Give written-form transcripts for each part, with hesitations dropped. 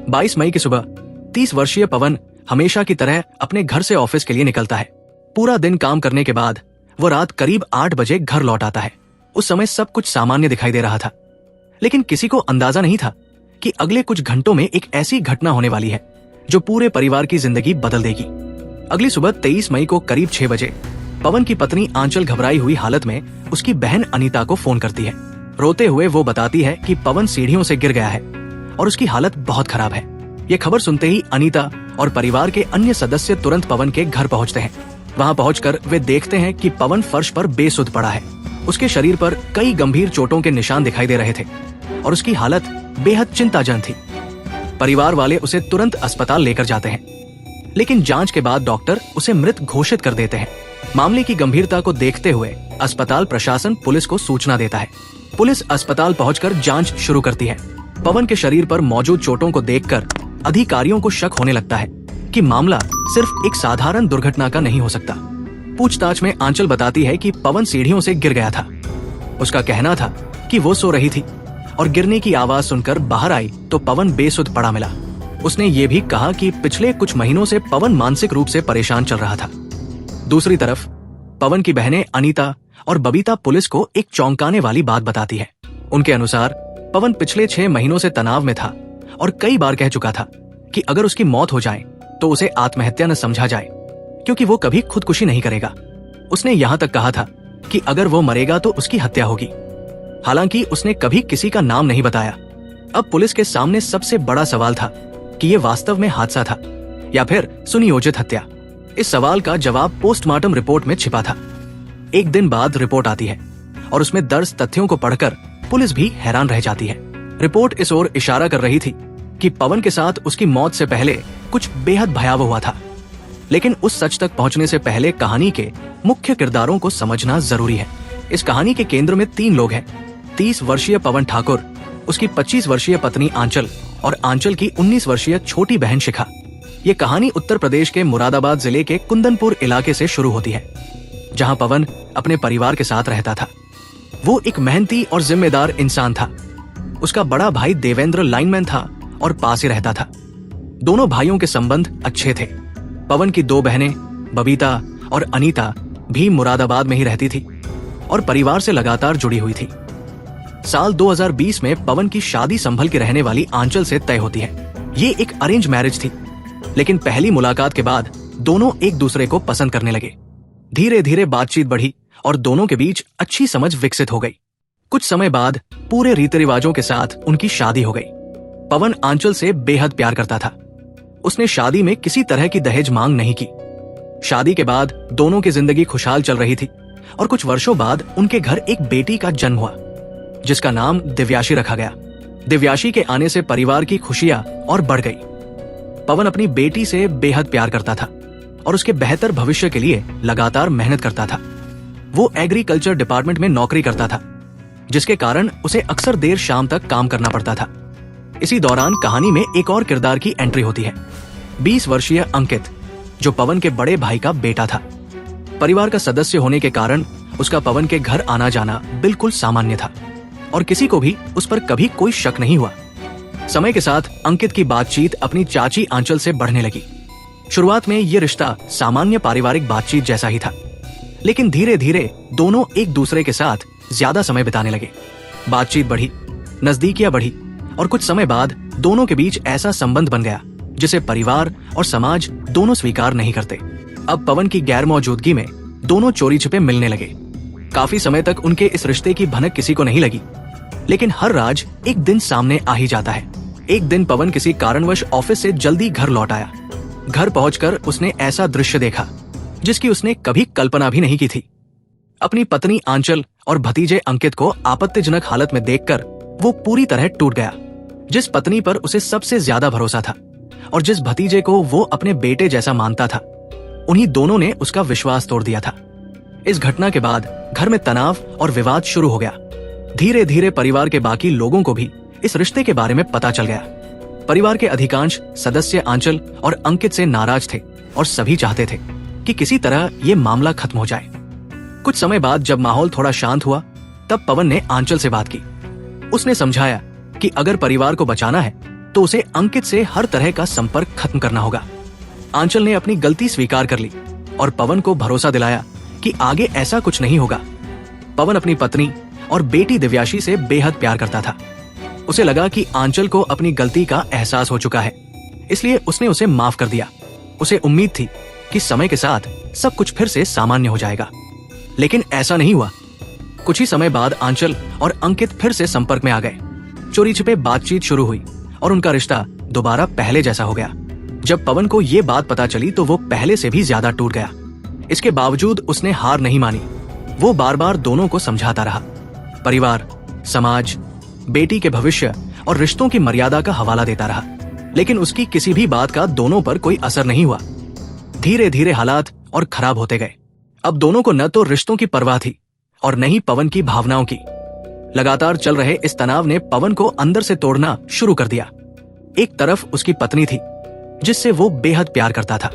22 मई की सुबह 30 वर्षीय पवन हमेशा की तरह अपने घर से ऑफिस के लिए निकलता है। पूरा दिन काम करने के बाद वो रात करीब 8 बजे घर लौट आता है। उस समय सब कुछ सामान्य दिखाई दे रहा था, लेकिन किसी को अंदाजा नहीं था कि अगले कुछ घंटों में एक ऐसी घटना होने वाली है जो पूरे परिवार की जिंदगी बदल देगी। अगली सुबह 23 मई को करीब 6 बजे पवन की पत्नी आंचल घबराई हुई हालत में उसकी बहन अनीता को फोन करती है। रोते हुए वो बताती है कि पवन सीढ़ियों से गिर गया है और उसकी हालत बहुत खराब है। ये खबर सुनते ही अनीता और परिवार के अन्य सदस्य तुरंत पवन के घर पहुंचते हैं। वहां पहुंचकर वे देखते हैं कि पवन फर्श पर बेसुध पड़ा है। उसके शरीर पर कई गंभीर चोटों के निशान दिखाई दे रहे थे और उसकी हालत बेहद चिंताजनक थी। परिवार वाले उसे तुरंत अस्पताल लेकर जाते हैं, लेकिन जांच के बाद डॉक्टर उसे मृत घोषित कर देते हैं। मामले की गंभीरता को देखते हुए अस्पताल प्रशासन पुलिस को सूचना देता है। पुलिस अस्पताल पहुंचकर जांच शुरू करती है। पवन के शरीर पर मौजूद चोटों को देखकर अधिकारियों को शक होने लगता है कि मामला सिर्फ एक साधारण दुर्घटना का नहीं हो सकता। पूछताछ में आंचल बताती है कि पवन सीढ़ियों से गिर गया था। उसका कहना था कि वो सो रही थी और गिरने की आवाज सुनकर बाहर आई तो पवन बेसुध पड़ा मिला। उसने ये भी कहा कि पिछले कुछ महीनों से पवन मानसिक रूप से परेशान चल रहा था। दूसरी तरफ पवन की बहनें अनीता और बबीता पुलिस को एक चौंकाने वाली बात बताती है। उनके अनुसार पवन पिछले 6 महीनों से तनाव में था और कई बार कह चुका था कि अगर उसकी मौत हो जाए तो उसे आत्महत्या न समझा जाए, क्योंकि वो कभी खुदकुशी नहीं करेगा। उसने यहाँ तक कहा था कि अगर वो मरेगा तो उसकी हत्या होगी। हालांकि उसने कभी किसी का नाम नहीं बताया। अब पुलिस के सामने सबसे बड़ा सवाल था कि ये वास्तव में हादसा था या फिर सुनियोजित हत्या। इस सवाल का जवाब पोस्टमार्टम रिपोर्ट में छिपा था। एक दिन बाद रिपोर्ट आती है और उसमें दर्ज तथ्यों को पढ़कर पुलिस भी हैरान रह जाती है। रिपोर्ट इस ओर इशारा कर रही थी कि पवन के साथ उसकी मौत से पहले कुछ बेहद भयावह हुआ था, लेकिन उस सच तक पहुंचने से पहले कहानी के मुख्य किरदारों को समझना जरूरी है। इस कहानी के केंद्र में 3 लोग हैं। 30 वर्षीय पवन ठाकुर, उसकी 25 वर्षीय पत्नी आंचल और आंचल की 19 वर्षीय छोटी बहन शिखा। ये कहानी उत्तर प्रदेश के मुरादाबाद जिले के कुंदनपुर इलाके से शुरू होती है, जहां पवन अपने परिवार के साथ रहता था। वो एक मेहनती और जिम्मेदार इंसान था। उसका बड़ा भाई देवेंद्र लाइनमैन था और पास ही रहता था। दोनों भाइयों के संबंध अच्छे थे। पवन की 2 बहनें बबीता और अनीता भी मुरादाबाद में ही रहती थी और परिवार से लगातार जुड़ी हुई थी। साल 2020 में पवन की शादी संभल के रहने वाली आंचल से तय होती है। ये एक अरेंज मैरिज थी, लेकिन पहली मुलाकात के बाद दोनों एक दूसरे को पसंद करने लगे। धीरे धीरे बातचीत बढ़ी और दोनों के बीच अच्छी समझ विकसित हो गई। कुछ समय बाद पूरे रीति रिवाजों के साथ उनकी शादी हो गई। पवन आंचल से बेहद प्यार करता था। उसने शादी में किसी तरह की दहेज मांग नहीं की। शादी के बाद दोनों की जिंदगी खुशहाल चल रही थी और कुछ वर्षों बाद उनके घर एक बेटी का जन्म हुआ, जिसका नाम दिव्याशी रखा गया। दिव्याशी के आने से परिवार की खुशियां और बढ़ गई। पवन अपनी बेटी से बेहद प्यार करता था और उसके बेहतर भविष्य के लिए लगातार मेहनत करता था। वो एग्रीकल्चर डिपार्टमेंट में नौकरी करता था, जिसके कारण उसे अक्सर देर शाम तक काम करना पड़ता था। इसी दौरान कहानी में एक और किरदार की एंट्री होती है। 20 वर्षीय अंकित, जो पवन के बड़े भाई का बेटा था। परिवार का सदस्य होने के कारण उसका पवन के घर आना जाना बिल्कुल सामान्य था और किसी को भी उस पर कभी कोई शक नहीं हुआ। समय के साथ अंकित की बातचीत अपनी चाची आंचल से बढ़ने लगी। शुरुआत में ये रिश्ता सामान्य पारिवारिक बातचीत जैसा ही था, लेकिन धीरे धीरे दोनों एक दूसरे के साथ ज्यादा समय बिताने लगे। बातचीत बढ़ी, नजदीकियां बढ़ी और कुछ समय बाद दोनों के बीच ऐसा संबंध बन गया जिसे परिवार और समाज दोनों स्वीकार नहीं करते। अब पवन की गैर मौजूदगी में दोनों चोरी छिपे मिलने लगे। काफी समय तक उनके इस रिश्ते की भनक किसी को नहीं लगी, लेकिन हर राज एक दिन सामने आ ही जाता है। एक दिन पवन किसी कारणवश ऑफिस से जल्दी घर लौट आया। घर पहुंचकर उसने ऐसा दृश्य देखा जिसकी उसने कभी कल्पना भी नहीं की थी। अपनी पत्नी आंचल और भतीजे अंकित को आपत्तिजनक हालत में देखकर वो पूरी तरह टूट गया। जिस पत्नी पर उसे सबसे ज्यादा भरोसा था और जिस भतीजे को वो अपने बेटे जैसा मानता था, उन्हीं दोनों ने उसका विश्वास तोड़ दिया था। इस घटना के बाद घर में तनाव और विवाद शुरू हो गया। धीरे धीरे परिवार के बाकी लोगों को भी इस रिश्ते के बारे में पता चल गया। परिवार के अधिकांश सदस्य आंचल और अंकित से नाराज थे और सभी चाहते थे कि किसी तरह ये मामला खत्म हो जाए। कुछ समय बाद जब माहौल थोड़ा शांत हुआ, तब पवन ने आंचल से बात की। उसने समझाया कि अगर परिवार को बचाना है तो उसे अंकित से हर तरह का संपर्क खत्म करना होगा। आंचल ने अपनी गलती स्वीकार कर ली और पवन को भरोसा दिलाया कि आगे ऐसा कुछ नहीं होगा। पवन अपनी पत्नी और बेटी दिव्याशी से बेहद प्यार करता था। उसे लगा कि आंचल को अपनी गलती का एहसास हो चुका है, इसलिए उसने उसे माफ कर दिया। उसे उम्मीद थी कि समय के साथ सब कुछ फिर से सामान्य हो जाएगा, लेकिन ऐसा नहीं हुआ। कुछ ही समय बाद आंचल और अंकित फिर से संपर्क में आ गए। चोरी छिपे बातचीत शुरू हुई और उनका रिश्ता दोबारा पहले जैसा हो गया। जब पवन को ये बात पता चली तो वो पहले से भी ज्यादा टूट गया। इसके बावजूद उसने हार नहीं मानी। वो बार बार दोनों को समझाता रहा। परिवार, समाज, बेटी के भविष्य और रिश्तों की मर्यादा का हवाला देता रहा, लेकिन उसकी किसी भी बात का दोनों पर कोई असर नहीं हुआ। धीरे धीरे हालात और खराब होते गए। अब दोनों को न तो रिश्तों की परवाह थी और न ही पवन की भावनाओं की। लगातार चल रहे इस तनाव ने पवन को अंदर से तोड़ना शुरू कर दिया। एक तरफ उसकी पत्नी थी जिससे वो बेहद प्यार करता था,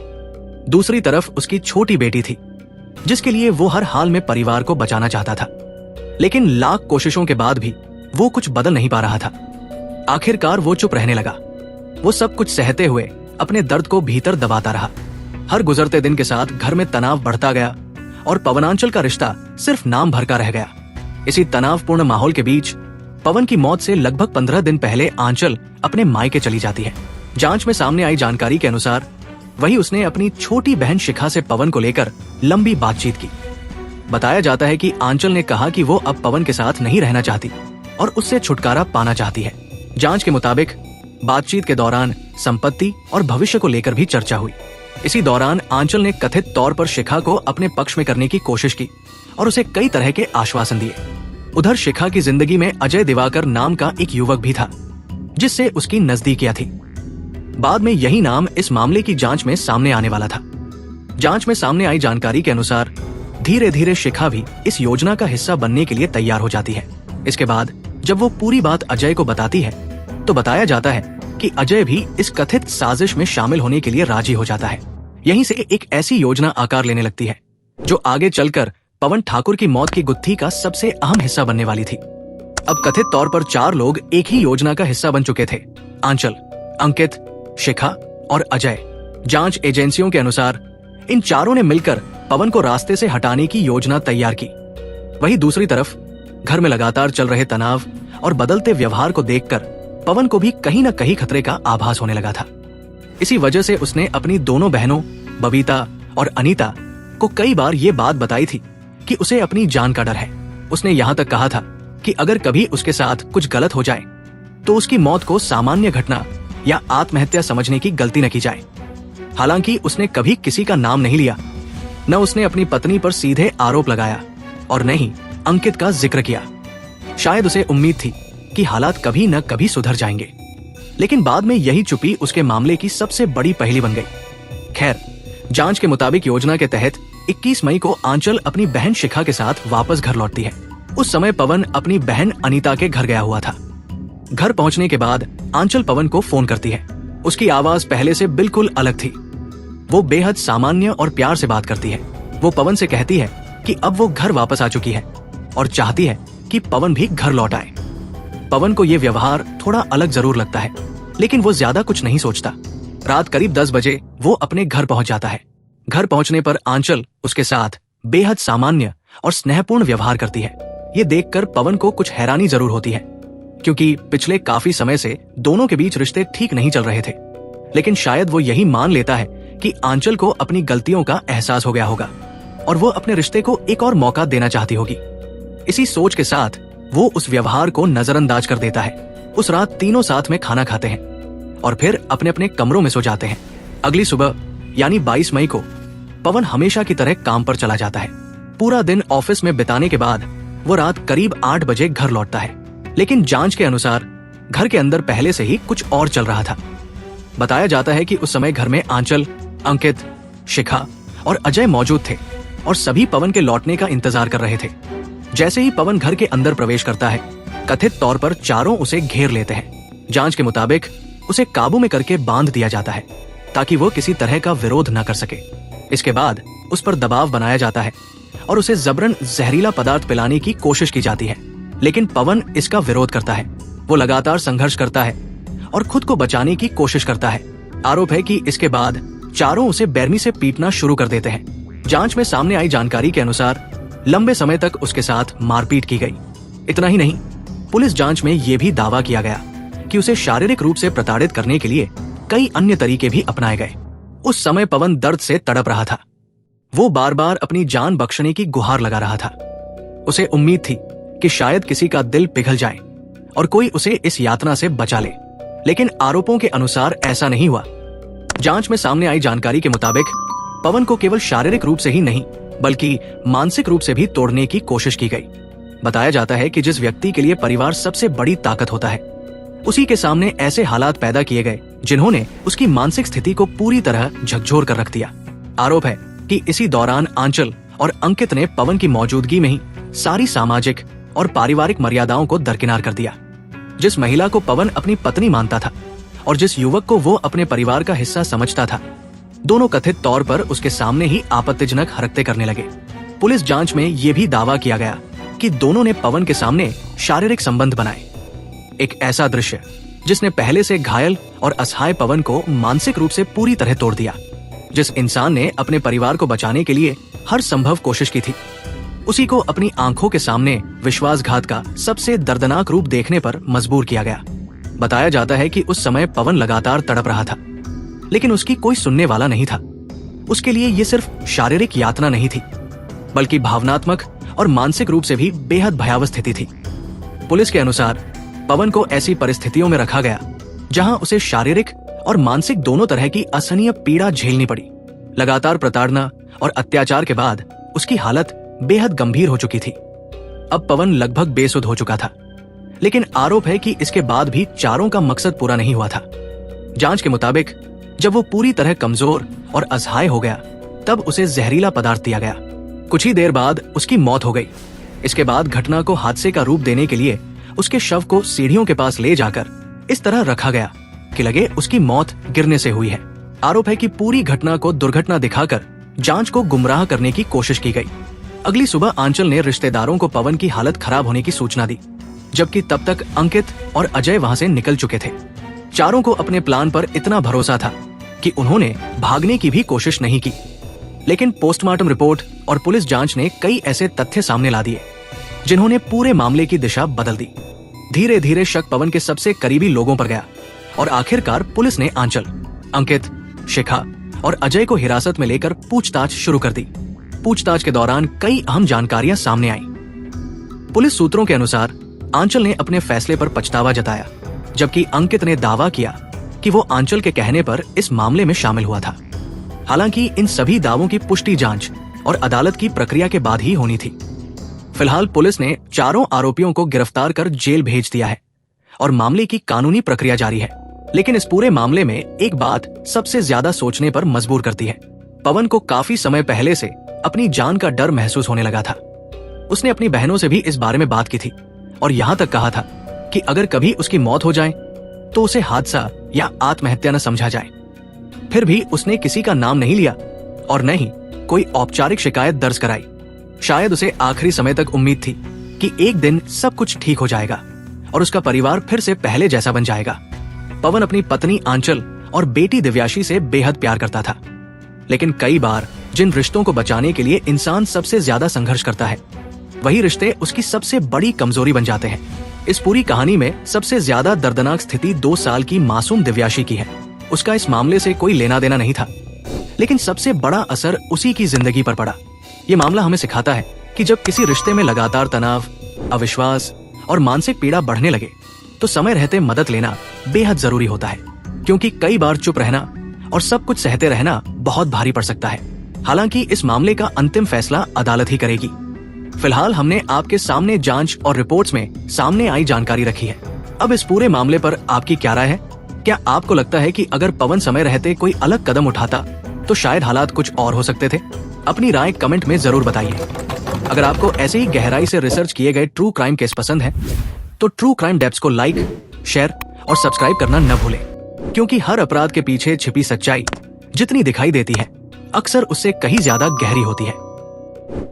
दूसरी तरफ उसकी छोटी बेटी थी जिसके लिए वो हर हाल में परिवार को बचाना चाहता था। लेकिन लाख कोशिशों के बाद भी वो कुछ बदल नहीं पा रहा था। आखिरकार वो चुप रहने लगा। वो सब कुछ सहते हुए अपने दर्द को भीतर दबाता रहा। हर गुजरते दिन के साथ घर में तनाव बढ़ता गया और पवनांचल का रिश्ता सिर्फ नाम भर का रह गया। इसी तनावपूर्ण माहौल के बीच पवन की मौत से लगभग 15 दिन पहले आंचल अपने मायके चली जाती है। जांच में सामने आई जानकारी के अनुसार वही उसने अपनी छोटी बहन शिखा से पवन को लेकर लंबी बातचीत की। बताया जाता है कि आंचल ने कहा कि वो अब पवन के साथ नहीं रहना चाहती और उससे छुटकारा पाना चाहती है। जांच के मुताबिक बातचीत के दौरान संपत्ति और भविष्य को लेकर भी चर्चा हुई। इसी दौरान आंचल ने कथित तौर पर शिखा को अपने पक्ष में करने की कोशिश की और उसे कई तरह के आश्वासन दिए। उधर शिखा की जिंदगी में अजय दिवाकर नाम का एक युवक भी था जिससे उसकी नजदीकियां थी। बाद में यही नाम इस मामले की जांच में सामने आने वाला था। जांच में सामने आई जानकारी के अनुसार धीरे धीरे शिखा भी इस योजना का हिस्सा बनने के लिए तैयार हो जाती है। इसके बाद जब वो पूरी बात अजय को बताती है तो बताया जाता है कि अजय भी इस कथित साजिश में शामिल होने के लिए राजी हो जाता है। यहीं से एक ऐसी योजना आकार लेने लगती है जो आगे चलकर पवन ठाकुर की मौत की गुत्थी का सबसे अहम हिस्सा बनने वाली थी। अब कथित तौर पर 4 लोग एक ही योजना का हिस्सा बन चुके थे: आंचल, अंकित, शिखा और अजय। जांच एजेंसियों के अनुसार इन चारों ने मिलकर पवन को रास्ते से हटाने की योजना तैयार की। वहीं दूसरी तरफ घर में लगातार चल रहे तनाव और बदलते व्यवहार को देखकर पवन को भी कहीं न कहीं खतरे का आभास होने लगा था। इसी वजह से उसने अपनी दोनों बहनों बबीता और अनीता को कई बार ये बात बताई थी कि उसे अपनी जान का डर है। उसने यहाँ तक कहा था कि अगर कभी उसके साथ कुछ गलत हो जाए तो उसकी मौत को सामान्य घटना या आत्महत्या समझने की गलती न की जाए। हालांकि उसने कभी किसी का नाम नहीं लिया, न उसने अपनी पत्नी पर सीधे आरोप लगाया और न ही अंकित का जिक्र किया। शायद उसे उम्मीद थी कि हालात कभी न कभी सुधर जाएंगे, लेकिन बाद में यही चुप्पी उसके मामले की सबसे बड़ी पहेली बन गई। खैर, जांच के मुताबिक योजना के तहत 21 मई को आंचल अपनी बहन शिखा के साथ वापस घर लौटती है। उस समय पवन अपनी बहन अनीता के घर गया हुआ था। घर पहुंचने के बाद आंचल पवन को फोन करती है। उसकी आवाज पहले से बिल्कुल अलग थी। वो बेहद सामान्य और प्यार से बात करती है। वो पवन से कहती है कि अब वो घर वापस आ चुकी है और चाहती है कि पवन भी घर लौट आए। पवन को ये व्यवहार थोड़ा अलग जरूर लगता है, लेकिन वो ज्यादा कुछ नहीं सोचता। रात करीब 10 बजे वो अपने घर पहुंच जाता है। घर पहुंचने पर आंचल उसके साथ बेहद सामान्य और स्नेहपूर्ण व्यवहार करती है। ये देखकर पवन को कुछ हैरानी जरूर होती है, क्योंकि पिछले काफी समय से दोनों के बीच रिश्ते ठीक नहीं चल रहे थे। लेकिन शायद वो यही मान लेता है कि आंचल को अपनी गलतियों का एहसास हो गया होगा और वो अपने रिश्ते को एक और मौका देना चाहती होगी। इसी सोच के साथ वो उस व्यवहार को नजरअंदाज कर देता है। उस रात तीनों साथ में खाना खाते हैं और फिर अपने अपने कमरों में सो जाते हैं। अगली सुबह यानी 22 मई को पवन हमेशा की तरह काम पर चला जाता है। पूरा दिन ऑफिस में बिताने के बाद वो रात करीब 8 बजे घर लौटता है। लेकिन जांच के अनुसार घर के अंदर पहले से ही कुछ और चल रहा था। बताया जाता है कि उस समय घर में आंचल, अंकित, शिखा और अजय मौजूद थे और सभी पवन के लौटने का इंतजार कर रहे थे। जैसे ही पवन घर के अंदर प्रवेश करता है, कथित तौर पर चारों उसे घेर लेते हैं। जांच के मुताबिक उसे काबू में करके बांध दिया जाता है ताकि वो किसी तरह का विरोध न कर सके। इसके बाद उस पर दबाव बनाया जाता है और उसे जबरन जहरीला पदार्थ पिलाने की कोशिश की जाती है, लेकिन पवन इसका विरोध करता है। वो लगातार संघर्ष करता है और खुद को बचाने की कोशिश करता है। आरोप है कि इसके बाद चारों उसे बेरमी से पीटना शुरू कर देते हैं। जांच में सामने आई जानकारी के अनुसार लंबे समय तक उसके साथ मारपीट की गई। इतना ही नहीं, पुलिस जांच में यह भी दावा किया गया कि उसे शारीरिक रूप से प्रताड़ित करने के लिए कई अन्य तरीके भी अपनाए गए। उस समय पवन दर्द से तड़प रहा था। वो बार बार अपनी जान बख्शने की गुहार लगा रहा था। उसे उम्मीद थी कि शायद किसी का दिल पिघल जाए और कोई उसे इस यातना से बचा ले, लेकिन आरोपों के अनुसार ऐसा नहीं हुआ। जांच में सामने आई जानकारी के मुताबिक पवन को केवल शारीरिक रूप से ही नहीं बल्कि मानसिक रूप से भी तोड़ने की कोशिश की गई। बताया जाता है कि जिस व्यक्ति के लिए परिवार सबसे बड़ी ताकत होता है, उसी के सामने ऐसे हालात पैदा किए गए जिन्होंने उसकी मानसिक स्थिति को पूरी तरह झकझोर कर रख दिया। आरोप है कि इसी दौरान आंचल और अंकित ने पवन की मौजूदगी में ही सारी सामाजिक और पारिवारिक मर्यादाओं को दरकिनार कर दिया। जिस महिला को पवन अपनी पत्नी मानता था और जिस युवक को वो अपने परिवार का हिस्सा समझता था, दोनों कथित तौर पर उसके सामने ही आपत्तिजनक हरकतें करने लगे। पुलिस जांच में ये भी दावा किया गया कि दोनों ने पवन के सामने शारीरिक संबंध बनाए। एक ऐसा दृश्य जिसने पहले से घायल और असहाय पवन को मानसिक रूप से पूरी तरह तोड़ दिया। जिस इंसान ने अपने परिवार को बचाने के लिए हर संभव कोशिश की थी, उसी को अपनी आंखों के सामने विश्वासघात का सबसे दर्दनाक रूप देखने पर मजबूर किया गया। बताया जाता है कि उस समय पवन लगातार तड़प रहा था, लेकिन उसकी कोई सुनने वाला नहीं था। उसके लिए ये सिर्फ शारीरिक यातना नहीं थी, बल्कि भावनात्मक और मानसिक रूप से भी बेहद भयावह स्थिति थी। पुलिस के अनुसार पवन को ऐसी परिस्थितियों में रखा गया जहां उसे शारीरिक और मानसिक दोनों तरह की असहनीय पीड़ा झेलनी पड़ी। लगातार प्रताड़ना और अत्याचार के बाद उसकी हालत बेहद गंभीर हो चुकी थी। अब पवन लगभग बेसुध हो चुका था, लेकिन आरोप है कि इसके बाद भी चारों का मकसद पूरा नहीं हुआ था। जांच के मुताबिक जब वो पूरी तरह कमजोर और असहाय हो गया, तब उसे जहरीला पदार्थ दिया गया। कुछ ही देर बाद उसकी मौत हो गई। इसके बाद घटना को हादसे का रूप देने के लिए उसके शव को सीढ़ियों के पास ले जाकर इस तरह रखा गया कि लगे उसकी मौत गिरने से हुई है। आरोप है कि पूरी घटना को दुर्घटना दिखाकर जांच को गुमराह करने की कोशिश की गई। अगली सुबह आंचल ने रिश्तेदारों को पवन की हालत खराब होने की सूचना दी, जबकि तब तक अंकित और अजय वहां से निकल चुके थे। चारों को अपने प्लान पर इतना भरोसा था कि उन्होंने भागने की भी कोशिश नहीं की, लेकिन पोस्टमार्टम रिपोर्ट और पुलिस जांच ने कई ऐसे तथ्य सामने ला दिए जिन्होंने पूरे मामले की दिशा बदल दी। धीरे धीरे शक पवन के सबसे करीबी लोगों पर गया और आखिरकार पुलिस ने आंचल, अंकित, शिखा और अजय को हिरासत में लेकर पूछताछ शुरू कर दी। पूछताछ के दौरान कई अहम जानकारियां सामने आई। पुलिस सूत्रों के अनुसार आंचल ने अपने फैसले पर पछतावा जताया, जबकि अंकित ने दावा किया कि वो आंचल के कहने पर इस मामले में शामिल हुआ था। हालांकि इन सभी दावों की पुष्टि जांच और अदालत की प्रक्रिया के बाद ही होनी थी। फिलहाल पुलिस ने चारों आरोपियों को गिरफ्तार कर जेल भेज दिया है और मामले की कानूनी प्रक्रिया जारी है। लेकिन इस पूरे मामले में एक बात सबसे ज्यादा सोचने पर मजबूर करती है। पवन को काफी समय पहले से अपनी जान का डर महसूस होने लगा था। उसने अपनी बहनों से भी इस बारे में बात की थी और यहाँ तक कहा था कि अगर कभी उसकी मौत हो जाए तो उसे हादसा या आत्महत्या न समझा जाए। फिर भी उसने किसी का नाम नहीं लिया और न ही कोई औपचारिक शिकायत दर्ज कराई। शायद उसे आखिरी समय तक उम्मीद थी कि एक दिन सब कुछ ठीक हो जाएगा और उसका परिवार फिर से पहले जैसा बन जाएगा। पवन अपनी पत्नी आंचल और बेटी दिव्याशी से बेहद प्यार करता था, लेकिन कई बार जिन रिश्तों को बचाने के लिए इंसान सबसे ज्यादा संघर्ष करता है, वही रिश्ते उसकी सबसे बड़ी कमजोरी बन जाते हैं। इस पूरी कहानी में सबसे ज्यादा दर्दनाक स्थिति 2 साल की मासूम दिव्याशी की है। उसका इस मामले से कोई लेना देना नहीं था, लेकिन सबसे बड़ा असर उसी की जिंदगी पर पड़ा। ये मामला हमें सिखाता है कि जब किसी रिश्ते में लगातार तनाव, अविश्वास और मानसिक पीड़ा बढ़ने लगे, तो समय रहते मदद लेना बेहद जरूरी होता है, क्योंकि कई बार चुप रहना और सब कुछ सहते रहना बहुत भारी पड़ सकता है। हालांकि इस मामले का अंतिम फैसला अदालत ही करेगी। फिलहाल हमने आपके सामने जांच और रिपोर्ट्स में सामने आई जानकारी रखी है। अब इस पूरे मामले पर आपकी क्या राय है? क्या आपको लगता है कि अगर पवन समय रहते कोई अलग कदम उठाता तो शायद हालात कुछ और हो सकते थे? अपनी राय कमेंट में जरूर बताइए। अगर आपको ऐसे ही गहराई से रिसर्च किए गए ट्रू क्राइम केस पसंद है तो ट्रू क्राइम डेप्स को लाइक, शेयर और सब्सक्राइब करना न भूलें, क्योंकि हर अपराध के पीछे छिपी सच्चाई जितनी दिखाई देती है, अक्सर उससे कहीं ज्यादा गहरी होती है।